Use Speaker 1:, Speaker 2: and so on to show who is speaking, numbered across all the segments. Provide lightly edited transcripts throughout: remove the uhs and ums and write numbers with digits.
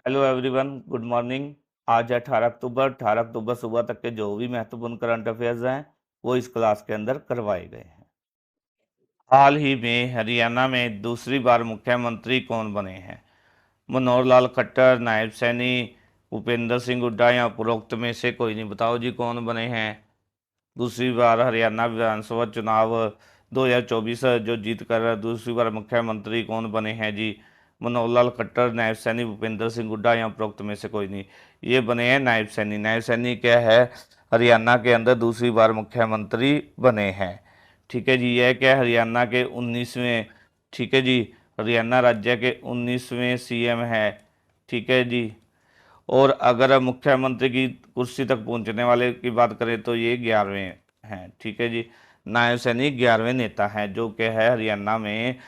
Speaker 1: Hello everyone, good morning. आज है 18 अक्टूबर। 18 अक्टूबर सुबह तक के जो भी महत्वपूर्ण करंट अफेयर्स हैं वो इस क्लास के अंदर करवाए गए हैं। हाल ही में हरियाणा में दूसरी बार मुख्यमंत्री कौन बने हैं? मनोहर लाल खट्टर, नायब सैनी, भूपेंद्र सिंह हुड्डा या उपरोक्त में से कोई नहीं। बताओ जी कौन बने हैं दूसरी बार हरियाणा विधानसभा चुनाव 2024 जो जीत कर दूसरी बार मुख्यमंत्री कौन बने हैं जी? मनोहर लाल खट्टर, नायब सैनी, भूपेंद्र सिंह हुड्डा या उपरोक्त में से कोई नहीं। ये बने हैं नायब सैनी। नायब सैनी क्या है, हरियाणा के अंदर दूसरी बार मुख्यमंत्री बने हैं। ठीक है जी। यह क्या हरियाणा के 19वें, ठीक है जी, हरियाणा राज्य के 19वें सीएम है। ठीक है जी। और अगर मुख्यमंत्री की कुर्सी तक पहुंचने वाले की बात करें तो ये 11वें हैं। ठीक है जी। नायब सैनी 11वें नेता हैं जो कि है हरियाणा में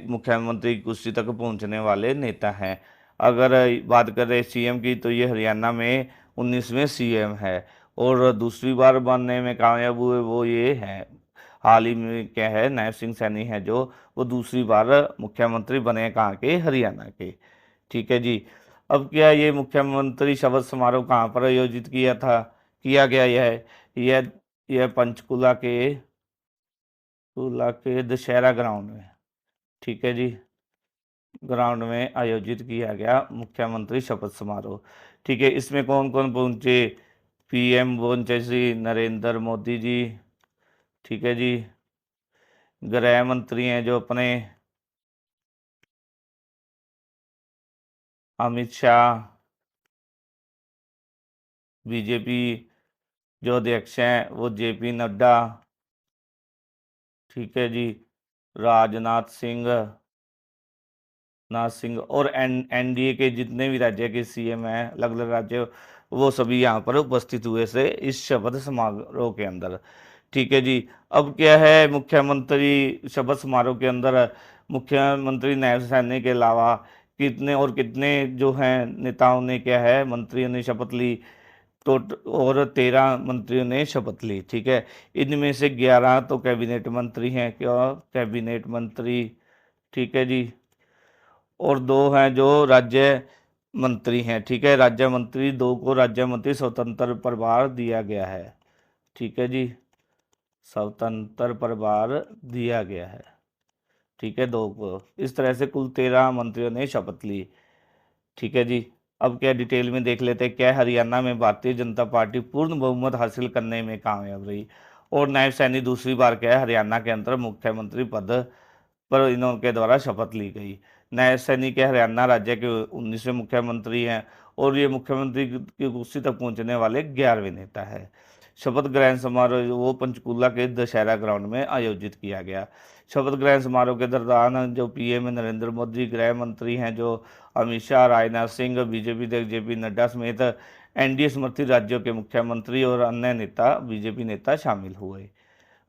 Speaker 1: मुख्यमंत्री की कुर्सी तक पहुंचने वाले नेता हैं। अगर बात करें सीएम की तो ये हरियाणा में 19वें सीएम है। और दूसरी बार बनने में कामयाब हुए वो ये है, हाल ही में क्या है, नायब सिंह सैनी है जो वो दूसरी बार मुख्यमंत्री बने कहाँ के, हरियाणा के। ठीक है जी। अब क्या ये मुख्यमंत्री शपथ समारोह कहाँ पर आयोजित किया गया? यह पंचकुला के दशहरा ग्राउंड में, ठीक है जी, ग्राउंड में आयोजित किया गया मुख्यमंत्री शपथ समारोह। ठीक है। इसमें कौन कौन पहुंचे? पीएम पहुंचे श्री नरेंद्र मोदी जी। ठीक है जी। गृह मंत्री हैं जो अपने अमित शाह, बीजेपी जो अध्यक्ष हैं वो जेपी नड्डा। ठीक है जी। राजनाथ सिंह, और एनडीए के जितने भी राज्य के सीएम हैं, अलग अलग राज्य, वो सभी यहाँ पर उपस्थित हुए से इस शपथ समारोह के अंदर। ठीक है जी। अब क्या है, मुख्यमंत्री शपथ समारोह के अंदर मुख्यमंत्री नायब सैनी के अलावा कितने और कितने जो हैं नेताओं ने, क्या है, मंत्रियों ने शपथ ली। तो और 13 मंत्रियों ने शपथ ली। ठीक है। इनमें से 11 तो कैबिनेट मंत्री हैं, क्या, कैबिनेट मंत्री। ठीक है जी। और दो हैं जो राज्य मंत्री हैं। ठीक है। राज्य मंत्री, दो को राज्य मंत्री स्वतंत्र प्रभार दिया गया है। ठीक है जी। स्वतंत्र प्रभार दिया गया है। ठीक है, दो को। इस तरह से कुल 13 मंत्रियों ने शपथ ली। ठीक है जी। अब क्या डिटेल में देख लेते हैं, क्या हरियाणा में भारतीय जनता पार्टी पूर्ण बहुमत हासिल करने में कामयाब रही और नायब सैनी दूसरी बार क्या है हरियाणा के अंदर मुख्यमंत्री पद पर इनके द्वारा शपथ ली गई। नायब सैनी के हरियाणा राज्य के 19वें मुख्यमंत्री हैं और ये मुख्यमंत्री की कुर्सी तक पहुंचने वाले 11वें नेता है। शपथ ग्रहण समारोह वो पंचकूला के दशहरा ग्राउंड में आयोजित किया गया। शपथ ग्रहण समारोह के दौरान जो पीएम नरेंद्र मोदी, गृह मंत्री हैं जो अमित शाह, राजनाथ सिंह, बीजेपी अध्यक्ष जेपी नड्डा समेत एनडीए समर्थित राज्यों के मुख्यमंत्री और अन्य नेता, बीजेपी नेता शामिल हुए।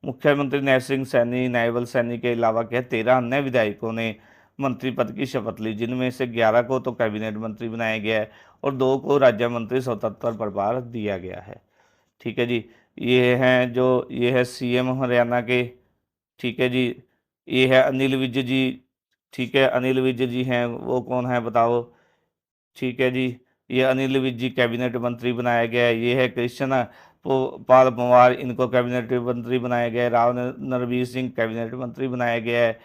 Speaker 1: मुख्यमंत्री नायब सिंह सैनी, नायब सैनी के अलावा क्या 13 अन्य विधायकों ने मंत्री पद की शपथ ली, जिनमें से 11 को तो कैबिनेट मंत्री बनाया गया है और 2 को राज्य मंत्री स्वतंत्र प्रभार दिया गया है। ठीक है जी। ये है सीएम हरियाणा के। ठीक है जी। ये है अनिल विज जी। ठीक है, अनिल विज जी हैं, वो कौन है बताओ? ठीक है जी। ये अनिल विज जी कैबिनेट मंत्री बनाया गया है। ये है कृष्ण पाल पंवार, इनको कैबिनेट मंत्री बनाया गया है। राव नरवीर सिंह कैबिनेट मंत्री बनाया गया है।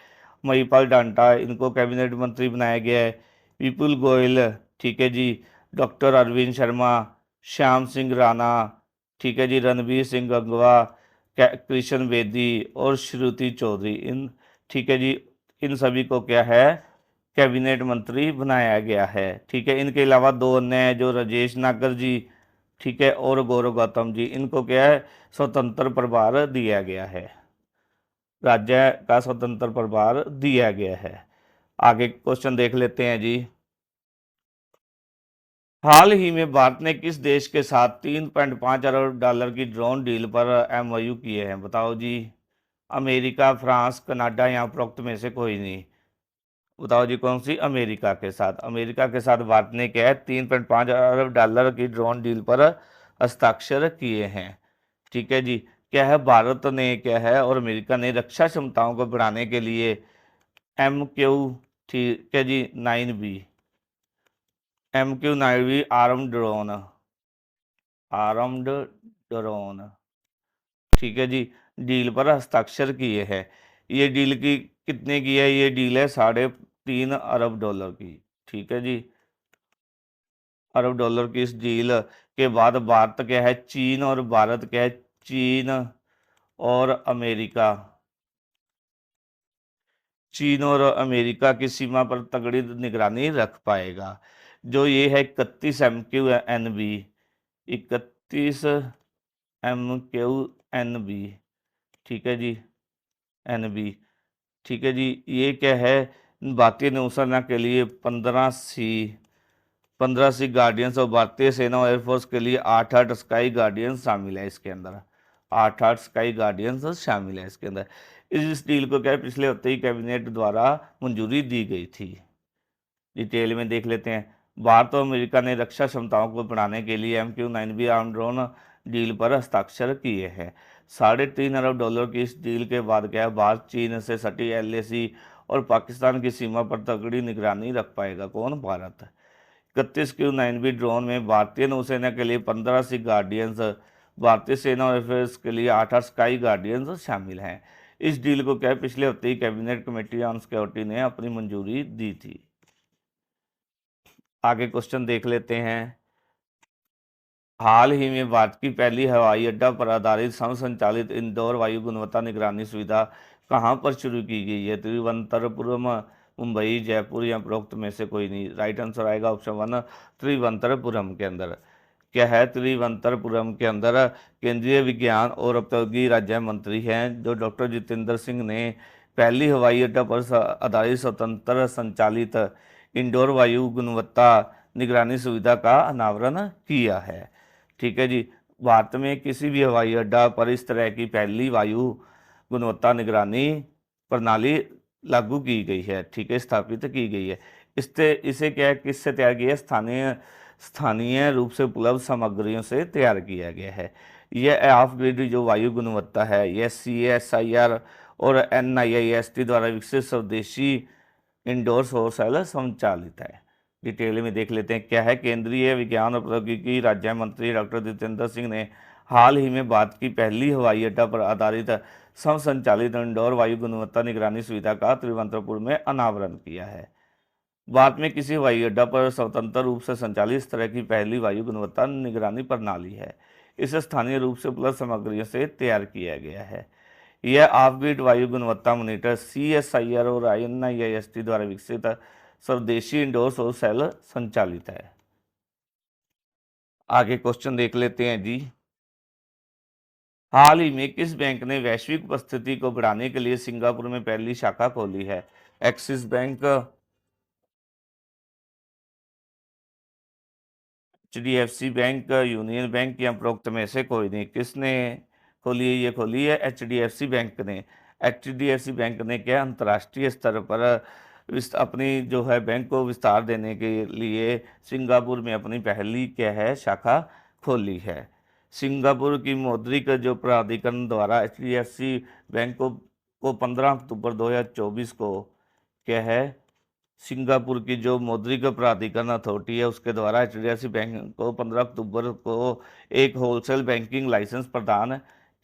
Speaker 1: महिपाल डांटा, इनको कैबिनेट मंत्री बनाया गया है। विपुल गोयल, ठीक है जी, डॉक्टर अरविंद शर्मा, श्याम सिंह राणा, ठीक है जी, रणबीर सिंह गंगवा, कृष्ण बेदी और श्रुति चौधरी, इन, ठीक है जी, इन सभी को क्या है, कैबिनेट मंत्री बनाया गया है। ठीक है। इनके अलावा दो अन्य हैं जो राजेश नागर जी, ठीक है, और गौरव गौतम जी, इनको क्या है, स्वतंत्र प्रभार दिया गया है, राज्य का स्वतंत्र प्रभार दिया गया है। आगे क्वेश्चन देख लेते हैं जी। हाल ही में भारत ने किस देश के साथ 3.5 अरब डॉलर की ड्रोन डील पर एमओयू किए हैं? बताओ जी। अमेरिका, फ्रांस, कनाडा या उपरोक्त में से कोई नहीं। बताओ जी कौन सी? अमेरिका के साथ। अमेरिका के साथ भारत ने क्या है 3.5 अरब डॉलर की ड्रोन डील पर हस्ताक्षर किए हैं। ठीक है जी। क्या है, भारत ने क्या है और अमेरिका ने रक्षा क्षमताओं को बढ़ाने के लिए MQ, ठीक है जी, 9B, MQ-9 आर्म्ड ड्रोन, ठीक है जी, डील पर हस्ताक्षर किए हैं। ये डील की कितने की है? ये डील है $3.5 अरब की, ठीक है जी, अरब डॉलर की इस डील के बाद भारत क्या है, चीन और भारत क्या है, चीन और अमेरिका, चीन और अमेरिका की सीमा पर तगड़ी निगरानी रख पाएगा। जो ये है 31 MQ-9B, 31 MQ-9B, ठीक है जी, NB, ठीक है जी, ये क्या है, भारतीय नौसेना के लिए 15 सी गार्डियंस और भारतीय सेना और एयरफोर्स के लिए 8 स्काई गार्डियंस शामिल है इसके अंदर, 8 स्काई गार्डियंस शामिल है इसके अंदर। इस डील को क्या है, पिछले हफ्ते ही कैबिनेट द्वारा मंजूरी दी गई थी। डिटेल में देख लेते हैं। भारत और अमेरिका ने रक्षा क्षमताओं को बढ़ाने के लिए MQ-9B आर्म ड्रोन डील पर हस्ताक्षर किए हैं। $3.5 अरब की इस डील के बाद क्या है, भारत चीन से सटी LAC और पाकिस्तान की सीमा पर तगड़ी निगरानी रख पाएगा। कौन? भारत। 31 Q-9B ड्रोन में भारतीय नौसेना के लिए 15 सी गार्डियंस, भारतीय सेना और एयरफोर्स के लिए 8 स्काई गार्डियंस शामिल हैं। इस डील को क्या है, पिछले हफ्ते ही कैबिनेट कमेटी ऑन सिक्योरिटी ने अपनी मंजूरी दी थी। आगे क्वेश्चन देख लेते हैं। हाल ही में भारत की पहली हवाई अड्डा पर आधारित स्वसंचालित इंदौर वायु गुणवत्ता निगरानी सुविधा कहाँ पर शुरू की गई है? तिरुवनंतपुरम, मुंबई, जयपुर या उपरोक्त में से कोई नहीं। राइट आंसर आएगा ऑप्शन 1, तिरुवनंतपुरम के अंदर। क्या है? तिरुवनंतपुरम के अंदर। केंद्रीय विज्ञान और प्रौद्योगिकी राज्य मंत्री हैं जो डॉक्टर जितेंद्र सिंह ने पहली हवाई अड्डा पर आधारित स्वतंत्र संचालित इंडोर वायु गुणवत्ता निगरानी सुविधा का अनावरण किया है, ठीक है जी। भारत में किसी भी हवाई अड्डा पर इस तरह की पहली वायु गुणवत्ता निगरानी प्रणाली लागू की गई है, ठीक है, स्थापित की गई है। इसे क्या है, किससे तैयार किया है? स्थानीय रूप से उपलब्ध सामग्रियों से तैयार किया गया है। यह ऑफ ग्रिड जो वायु गुणवत्ता है, यह CSIR और NIST द्वारा विकसित स्वदेशी इंडोर सौर सेल संचालित है। डिटेल में देख लेते हैं। क्या है? केंद्रीय विज्ञान और प्रौद्योगिकी राज्य मंत्री डॉक्टर जितेंद्र सिंह ने हाल ही में भारत की पहली हवाई अड्डा पर आधारित स्वसंचालित इंडोर वायु गुणवत्ता निगरानी सुविधा का तिरुवनंतपुर में अनावरण किया है। भारत में किसी हवाई अड्डा पर स्वतंत्र रूप से संचालित इस तरह की पहली वायु गुणवत्ता निगरानी प्रणाली है। इसे स्थानीय रूप से उपलब्ध सामग्रियों से तैयार किया गया है। यह ऑफबीट वायु गुणवत्ता मॉनिटर CSIR और NIST द्वारा विकसित स्वदेशी इंडोर सौर सेल संचालित है। आगे क्वेश्चन देख लेते हैं जी। हाल ही में किस बैंक ने वैश्विक उपस्थिति को बढ़ाने के लिए सिंगापुर में पहली शाखा खोली है? Axis bank, HDFC bank, union bank या उपरोक्त में से कोई नहीं। किसने खोली है? ये खोली है HDFC बैंक ने। HDFC बैंक ने क्या, अंतर्राष्ट्रीय स्तर पर अपनी जो है बैंक को विस्तार देने के लिए सिंगापुर में अपनी पहली क्या है, शाखा खोली है। सिंगापुर की मौद्रिक जो प्राधिकरण द्वारा HDFC बैंक को 15 अक्टूबर 2024 को क्या है, सिंगापुर की जो मौद्रिक प्राधिकरण अथॉरिटी है उसके द्वारा HDFC बैंक को 15 अक्टूबर को एक होलसेल बैंकिंग लाइसेंस प्रदान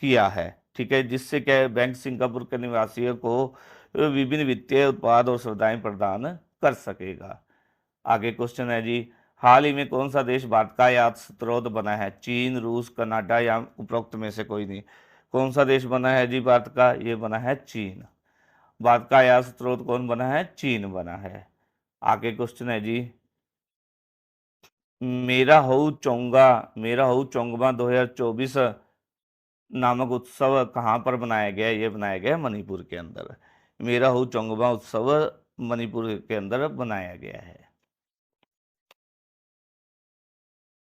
Speaker 1: किया है, ठीक है, जिससे क्या है, बैंक सिंगापुर के निवासियों को विभिन्न वित्तीय उत्पाद और सुविधाएं प्रदान कर सकेगा। आगे क्वेश्चन है जी। हाल ही में कौन सा देश भारत का आयात स्रोत बना है? चीन, रूस, कनाडा या उपरोक्त में से कोई नहीं। कौन सा देश बना है जी भारत का? ये बना है चीन। भारत का आयात स्रोत कौन बना है? चीन बना है। आगे क्वेश्चन है जी। मेरा हऊ चोंगमा 2024 नामक उत्सव कहाँ पर बनाया गया? ये बनाया गया मणिपुर के अंदर। मेरा हऊ चोंगमा उत्सव मणिपुर के अंदर बनाया गया है।